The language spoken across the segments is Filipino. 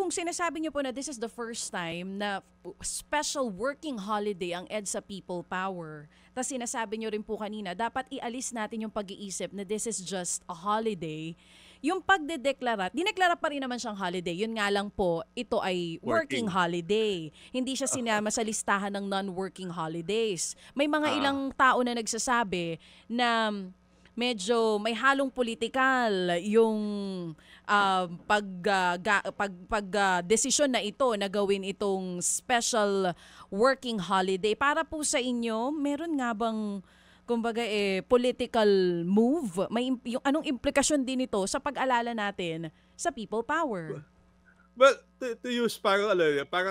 yung sinasabi niyo po na this is the first time na special working holiday ang EDSA People Power. Tapos sinasabi niyo rin po kanina, dapat ialis natin yung pag-iisip na this is just a holiday. Yung pagdedeklara, dineklara pa rin naman siyang holiday. Yun nga lang po, ito ay working holiday. Hindi siya sinama sa listahan ng non-working holidays. May mga ilang tao na nagsasabi na medyo may halong politikal yung desisyon na ito na gawin itong special working holiday. Para po sa inyo, meron nga bang kumbaga political move? Yung anong implikasyon din ito sa pag-alala natin sa people power? Well, to use parang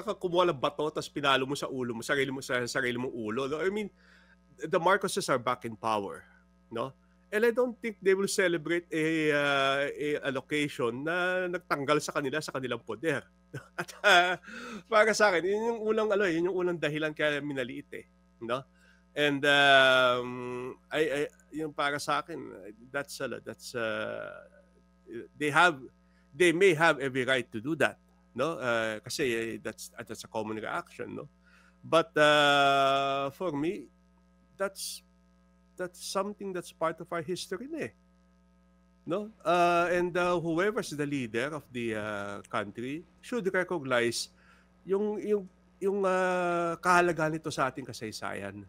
ka kumuha ng bato tapos pinalo mo sa ulo mo, sarili mong ulo. No? I mean, the Marcoses are back in power, no? And I don't think they will celebrate a allocation na nagtanggal sa kanilang poder. At para sa akin, yun yung unang dahilan kaya minaliit no? And yung para sa akin, they may have every right to do that, no? Kasi that's a common reaction, no? But for me, that's something that's part of our history, no? And whoever's the leader of the country should recognize yung kahalagahan nito sa ating kasaysayan,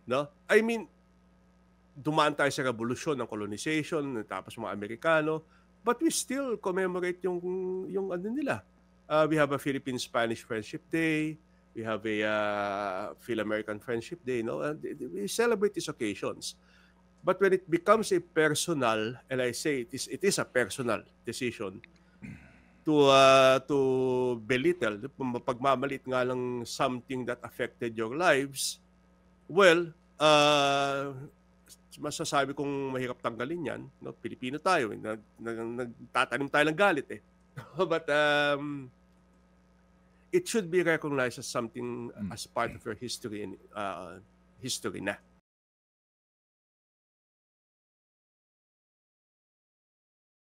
no? I mean, dumaan tayo sa revolusyon ng colonization, tapos mga Amerikano, but we still commemorate yung ano nila. We have a Philippine-Spanish Friendship Day. We have a Phil-American Friendship Day, no? And we celebrate these occasions. But when it becomes a personal, and I say it is a personal decision to belittle, pagmamalit nga lang something that affected your lives, well, masasabi kong mahirap tanggalin yan, no? Pilipino tayo, nagtatanim tayo ng galit But it should be recognized as something as part of your history and history na.